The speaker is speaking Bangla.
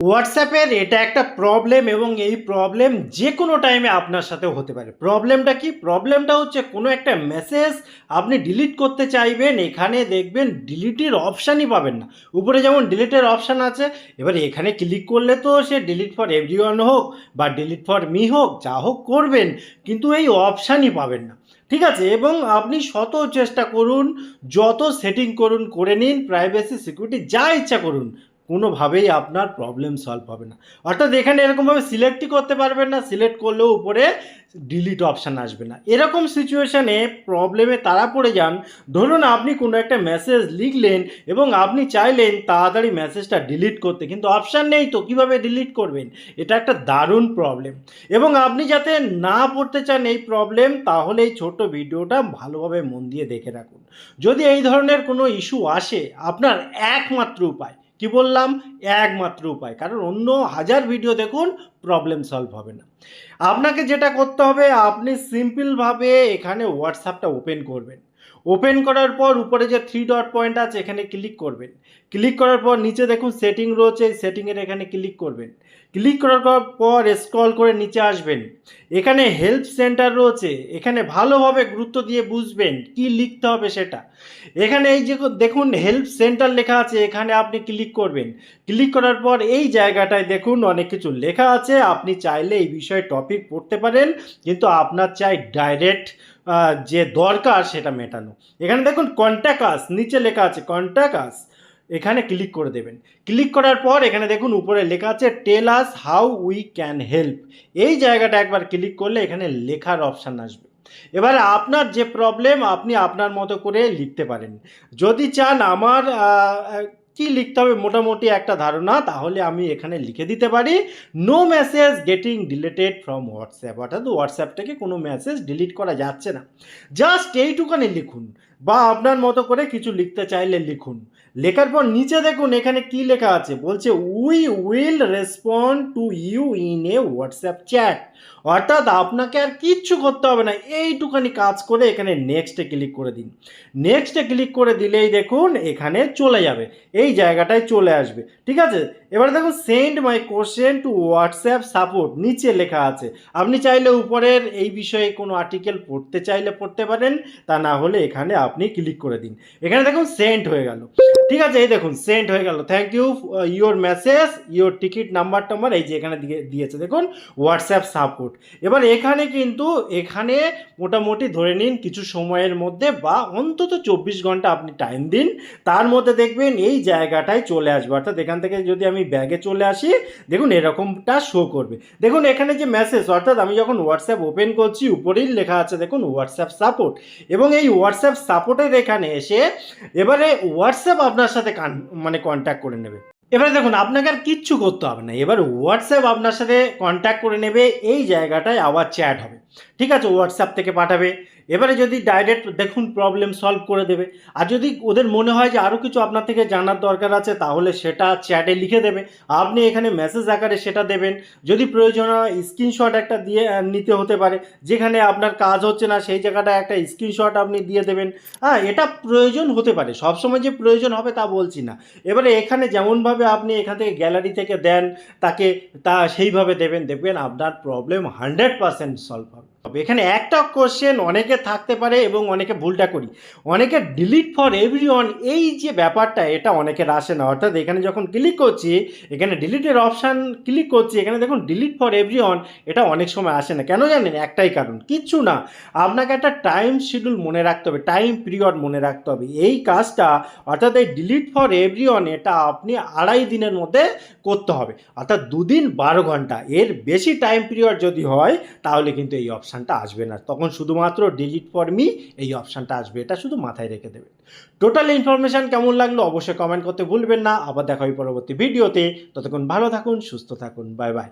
হোয়াটসঅ্যাপের এটা একটা প্রবলেম এবং এই প্রবলেম যে কোনো টাইমে আপনার সাথেও হতে পারে। প্রবলেমটা কি? প্রবলেমটা হচ্ছে কোনো একটা মেসেজ আপনি ডিলিট করতে চাইবেন, এখানে দেখবেন ডিলিটের অপশানই পাবেন না। উপরে যেমন ডিলিটের অপশান আছে, এবার এখানে ক্লিক করলে তো সে ডিলিট ফর এভরিওয়ান হোক বা ডিলিট ফর মি হোক, যা হোক করবেন, কিন্তু এই অপশানই পাবেন না। ঠিক আছে? এবং আপনি শত চেষ্টা করুন, যত সেটিং করুন করে নিন, প্রাইভেসি সিকিউরিটি যা ইচ্ছা করুন, কোনোভাবেই আপনার প্রবলেম সলভ হবে না। অর্থাৎ এখানে এরকমভাবে সিলেক্টই করতে পারবেন না, সিলেক্ট করলেও উপরে ডিলিট অপশান আসবে না। এরকম সিচুয়েশানে প্রবলেমে তারা পড়ে যান। ধরুন আপনি কোনো একটা মেসেজ লিখলেন এবং আপনি চাইলেন তাড়াতাড়ি মেসেজটা ডিলিট করতে, কিন্তু অপশান নেই, তো কীভাবে ডিলিট করবেন? এটা একটা দারুণ প্রবলেম। এবং আপনি যাতে না পড়তে চান এই প্রবলেম, তাহলে এই ছোট্ট ভিডিওটা ভালোভাবে মন দিয়ে দেখে রাখুন। যদি এই ধরনের কোনো ইস্যু আসে, আপনার একমাত্র উপায়, কি বললাম, একমাত্র উপায়, কারণ অন্য হাজার ভিডিও দেখুন, প্রবলেম সলভ হবে না। আপনাকে যেটা করতে হবে, আপনি সিম্পলভাবে এখানে হোয়াটসঅ্যাপটা ওপেন করবেন। ওপেন করার পর উপরে যে থ্রি ডট পয়েন্ট আছে এখানে ক্লিক করবেন। ক্লিক করার পর নিচে দেখুন সেটিং রয়েছে, সেটিংয়ের এখানে ক্লিক করবেন। ক্লিক করার পর স্ক্রল করে নিচে আসবেন। এখানে হেল্প সেন্টার রয়েছে, এখানে ভালোভাবে গুরুত্ব দিয়ে বুঝবেন কি লিখতে হবে সেটা। এখানে এই যে দেখুন হেল্প সেন্টার লেখা আছে, এখানে আপনি ক্লিক করবেন। ক্লিক করার পর এই জায়গাটায় দেখুন অনেক কিছু লেখা আছে, আপনি চাইলে এই বিষয়ে টপিক পড়তে পারেন, কিন্তু আপনার চাই ডাইরেক্ট যে দরকার সেটা মেটানো। এখানে দেখুন কন্ট্যাক্ট আস, নিচে লেখা আছে কন্ট্যাক্ট আস, এখানে ক্লিক করে দেবেন। ক্লিক করার পর এখানে দেখুন উপরে লেখা আছে tell us how we can help. এই জায়গাটা একবার ক্লিক করলে এখানে লেখার অপশান আসবে। এবারে আপনার যে প্রবলেম আপনি আপনার মতো করে লিখতে পারেন। যদি চান আমার কি লিখতে হবে মোটামুটি একটা ধারণা, তাহলে আমি এখানে লিখে দিতে পারি, no message getting deleted from WhatsApp. অর্থাৎ হোয়াটসঅ্যাপ থেকে কোনো মেসেজ ডিলিট করা যাচ্ছে না। জাস্ট এইটুখানি লিখুন, বা আপনার মতো করে কিছু লিখতে চাইলে লিখুন। লেখার পর নিচে দেখুন এখানে কি লেখা আছে, বলছে we will respond to you in a WhatsApp chat. অর্থাৎ আপনাকে আর কিচ্ছু করতে হবে না, এইটুখানি কাজ করে এখানে নেক্সটে ক্লিক করে দিন। নেক্সটে ক্লিক করে দিলেই দেখুন এখানে চলে যাবে, এই জায়গাটায় চলে আসবে। ঠিক আছে? এবারে দেখুন send my question to WhatsApp support, নিচে লেখা আছে। আপনি চাইলে উপরের এই বিষয়ে কোনো আর্টিকেল পড়তে চাইলে পড়তে পারেন, তা না হলে এখানে আপনি ক্লিক করে দিন। এখানে দেখুন সেন্ড হয়ে গেল। ঠিক আছে, এই দেখুন সেন্ড হয়ে গেল। Thank you your message your ticket number টাম্বার, এই যে এখানে দিয়েছে দেখুন হোয়াটসঅ্যাপ সাপোর্ট। এবার এখানে কিন্তু এখানে মোটামুটি ধরে নিন কিছু সময়ের মধ্যে বা অন্তত 24 ঘন্টা আপনি টাইম দিন, তার মধ্যে দেখবেন এই জায়গাটায় চলে আসবে। অর্থাৎ এখান থেকে যদি আমি ব্যাগে চলে আসি, দেখুন এরকমটা শো করবে। দেখুন এখানে যে মেসেজ, অর্থাৎ আমি যখন হোয়াটসঅ্যাপ ওপেন করছি উপরেই লেখা আছে দেখুন হোয়াটসঅ্যাপ সাপোর্ট, এবং এই হোয়াটসঅ্যাপ সাপোর্টের এখানে এসে এবারে হোয়াটসঅ্যাপ আপনার সাথে কন্ট্যাক্ট করে নেবে। এবারে দেখুন আপনাকে আর কিচ্ছু করতে হবে না, এবার হোয়াটসঅ্যাপ আপনার সাথে কন্ট্যাক্ট করে নেবে, এই জায়গাটায় আবার চ্যাট হবে। ঠিক আছে, হোয়াটসঅ্যাপ থেকে পাঠাবে। এবারে যদি ডাইরেক্ট দেখুন প্রবলেম সলভ করে দেবে। আর যদি ওদের মনে হয় যে আরও কিছু আপনার থেকে জানার দরকার আছে, তাহলে সেটা চ্যাটে লিখে দেবে, আপনি এখানে মেসেজ আকারে সেটা দেবেন। যদি প্রয়োজন হয় স্ক্রিনশট একটা দিয়ে নিতে হতে পারে, যেখানে আপনার কাজ হচ্ছে না সেই জায়গাটা একটা স্ক্রিনশট আপনি দিয়ে দেবেন। হ্যাঁ, এটা প্রয়োজন হতে পারে, সবসময় যে প্রয়োজন হবে তা বলছি না। এবারে এখানে যেমনভাবে আপনি এখান থেকে গ্যালারি থেকে দেন তাকে, তা সেইভাবে দেবেন, দেখবেন আপনার প্রবলেম 100% সলভ হবে। এখানে একটা কোশ্চেন অনেকে থাকতে পারে এবং অনেকে ভুলটা করি, অনেকে ডিলিট ফর এভরিওয়ান, এই যে ব্যাপারটা এটা অনেকের আসে না। অর্থাৎ এখানে যখন ক্লিক করছি, এখানে ডিলিটের অপশান ক্লিক করছি, এখানে দেখুন ডিলিট ফর এভরিওয়ান, এটা অনেক সময় আসে না। কেন জানেন? একটাই কারণ, কিচ্ছু না, আপনাকে একটা টাইম শিডিউল মনে রাখতে হবে, টাইম পিরিয়ড মনে রাখতে হবে। এই কাজটা অর্থাৎ এই ডিলিট ফর এভরিওয়ান এটা আপনি 2.5 দিনের মধ্যে করতে হবে, অর্থাৎ 2 দিন 12 ঘন্টা। এর বেশি টাইম পিরিয়ড যদি হয় তাহলে কিন্তু এই অপশানটা আসবে না, তখন শুধুমাত্র ডিলিট ফর মি এই অপশানটা আসবে। এটা শুধু মাথায় রেখে দেবেন। টোটাল ইনফরমেশান কেমন লাগলো অবশ্যই কমেন্ট করতে ভুলবেন না। আবার দেখা হয় পরবর্তী ভিডিওতে, ততক্ষণ ভালো থাকুন, সুস্থ থাকুন, বাই বাই।